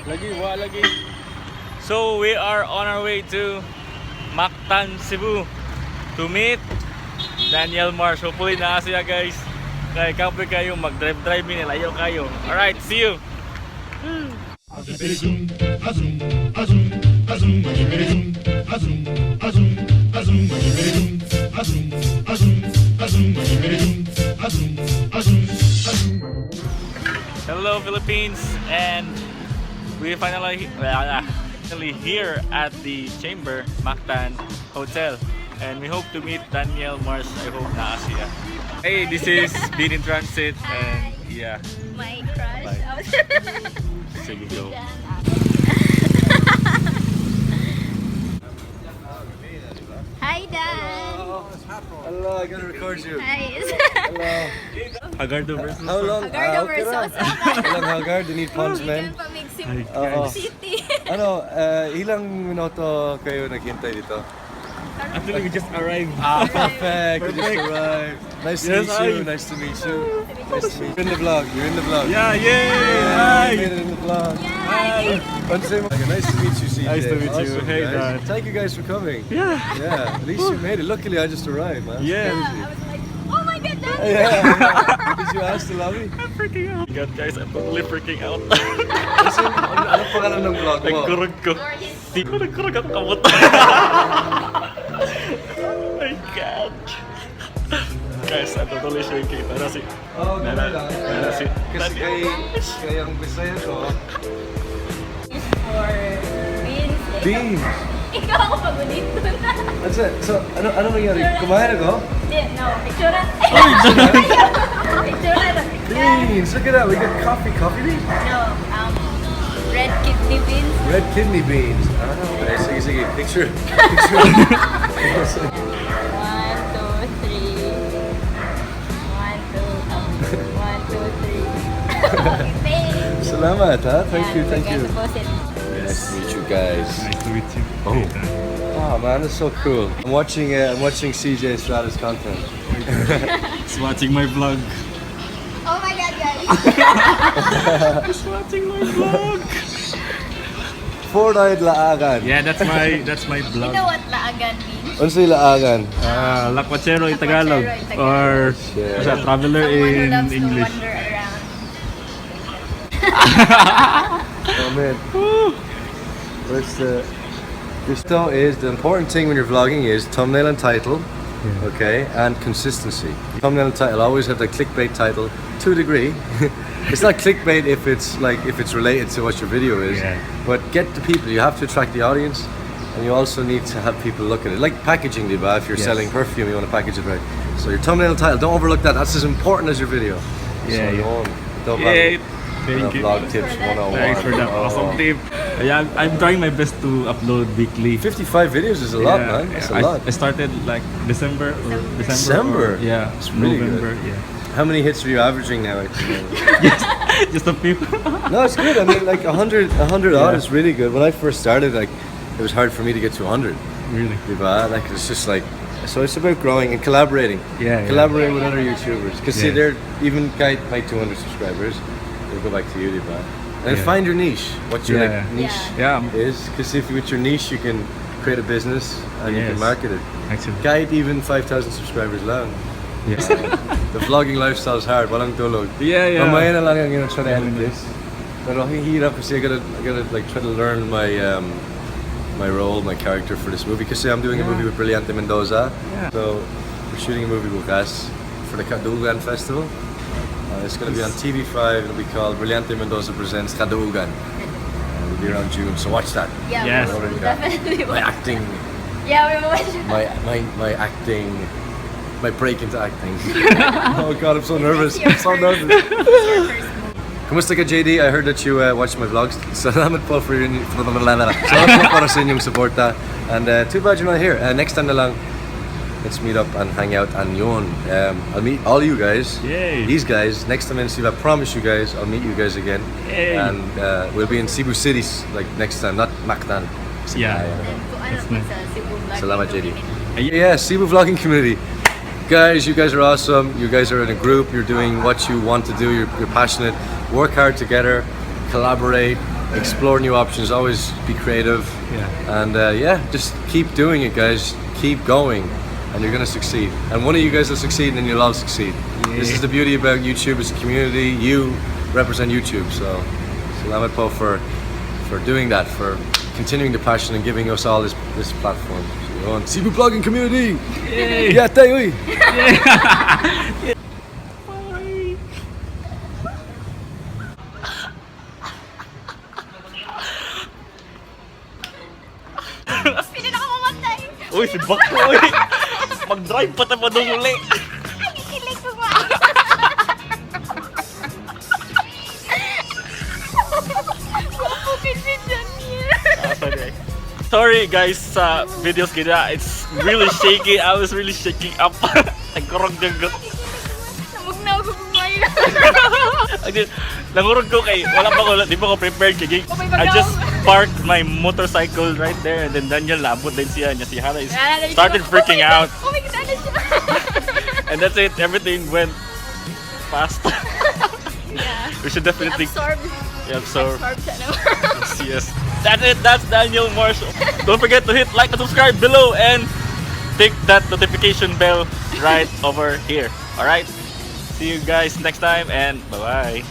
Lagi. So we are on our way to Mactan, Cebu to meet Daniel Marsh. Hopefully na siya guys. Kaya kapoy kayo mag-drive nilayo kayo. Alright, see you! Hello Philippines, and we finally here at the Chamber Mactan Hotel, and we hope to meet Daniel Marsh. I hope na siya. Hey, this is Bean in Transit, and yeah, my crush. Sige, go. Hi, Dan. Hello, I gotta record you. Hi. Hello. Hagardo versus How long? Hagardo versus Ilang Hagar? Do you need puns, man? City. Ano, ilang minuto kayo naghintay dito? Actually, we just arrived. Perfect. We just arrived. Nice to meet you. Nice to meet you. Nice to meet you. You're in the vlog. You're in the vlog. Yeah, yay! Yeah, you made it in the vlog. Hi. Nice to meet you, CJ. Nice to meet you. Awesome, Hey, guys. Dan. Thank you guys for coming. Yeah. Yeah, at least you made it. Luckily, I just arrived, man. Yeah. I was like, oh my god, Dan. Yeah. Did you ask the lobby? I'm freaking out. God, guys, I'm totally freaking out. Ano pangalan ng vlog mo? Nagkurog ko. Di ko nagkurog ang kamot. Oh my God. Guys, I'm totally shaking. Tara si... Oh, Tara si... Kasi kay ang Bisaya ko. For beans. Beans. Ikaw ako pag-dito na. That's it. So, ano nangyari? Kumain ako? No, picture. Picture. Beans. Look at that. We got coffee beans. No, red kidney beans. Red kidney beans. Okay, sige. Picture. 1, 2, 3. Salamat, ha? Thank you. Nice Nice to meet you guys. Nice to meet you. Oh man, that's so cool. I'm watching CJ Strata's content. He's watching my vlog. Oh my god, guys. He's watching my vlog. Four-eyed laagan. Yeah, that's my You vlog. know what laagan means? Unsay laagan? Lakwachero in Tagalog. Lakwachero in Or Yeah. what's that, traveler Someone who in loves English. to wander around. Oh man. Where's the... This though is the important thing when you're vlogging is thumbnail and title, okay, and consistency. Thumbnail and title always have the clickbait title to a degree. It's not clickbait if it's related to what your video is, Yeah. but get the people. You have to attract the audience, and you also need to have people look at it. Like packaging, diba? If you're Yes. selling perfume, you want to package it right. So your thumbnail and title, don't overlook that. That's as important as your video. Yeah, So yeah. don't Yeah, thank you. vlog tips 101. Thanks for that awesome tip. Yeah, I'm trying my best to upload weekly. 55 videos is a lot, Yeah, man. That's I, a lot. I started like December. December? Or, yeah, It's really November. good. Yeah. How many hits are you averaging now? Just a few. No, it's good. I mean, like 100 odd Yeah. is really good. When I first started, like, it was hard for me to get to 100. Really? Diba? Like, it's just like, so it's about growing and collaborating. Yeah. Collaborate with other YouTubers. Because see, Yeah. they're, even guy my 200 subscribers, they'll go back to you, diba? And Yeah. find your niche. What your Yeah. like, niche Yeah. is. Because if with your niche, you can create a business and you can Yes. market it. Actually. Guide even 5,000 subscribers lang. Yes. The vlogging lifestyle is hard. Walang tulog. Yeah. Mamaya na lang yung try to edit this. Pero hihirap kasi I gotta like try to learn my role, my character for this movie. Kasi I'm doing a movie with Brillante Mendoza. Yeah. So we're shooting a movie with us for the Kadugan Festival. It's gonna be on TV5. It'll be called Brillante Mendoza Presents Kadugan. It'll be around June. So watch that. Yeah, Yes. we will definitely My watch. acting, Yeah, we will watch. my acting, my break into acting. Oh God, I'm so nervous. It's your I'm so first- nervous. It's your first movie. Kumusta ka, JD? I heard that you watch my vlogs. Salamat po for your salamat po para sa inyong suporta. And too bad you're not here. Next time na lang, let's meet up and hang out and yun. I'll meet all you guys. Yay. These guys. Next time in Cebu, I promise you guys, I'll meet you guys again. Yay. And we'll be in Cebu City like next time, not Mactan. Yeah. Then kung ano That's nice. sa Cebu vlog. Salamat, JD. community. Yeah, Cebu vlogging community. Guys, you guys are awesome. You guys are in a group. You're doing what you want to do. You're passionate. Work hard together. Collaborate. explore new options, always be creative. Yeah. And yeah, just keep doing it, guys. Keep going, and you're gonna succeed. And one of you guys will succeed, and you'll all succeed. This is the beauty about YouTube. It's a community. You represent YouTube, so salamat po for doing that, for continuing the passion and giving us all this platform. So we're on Cebu Vlogging Community. Yay! Yeah, tayo. Pili na ako mamatay. Uy, si Bakto, uy! Mag-drive pa tayo doon uli. Kikilig ko ba? Mapukit si Daniel. Sorry guys sa videos kita. It's really shaky. I was really shaking up. Nagkurog jagot. Namug na ako kumain. Nangurog ko kay wala pa ko, di pa ko prepared kay Oh my I God, just no. parked my motorcycle right there and then Daniel labot din siya niya si Hana is Naalala niyo started ba? freaking out Oh my God, ano siya? and that's it. Everything went fast. Yeah. We should definitely Absorb. absorb. Absorb siya naman. Yes. That's it. That's Daniel Marsh. Don't forget to hit like and subscribe below and tick that notification bell right over here. Alright? See you guys next time and bye-bye.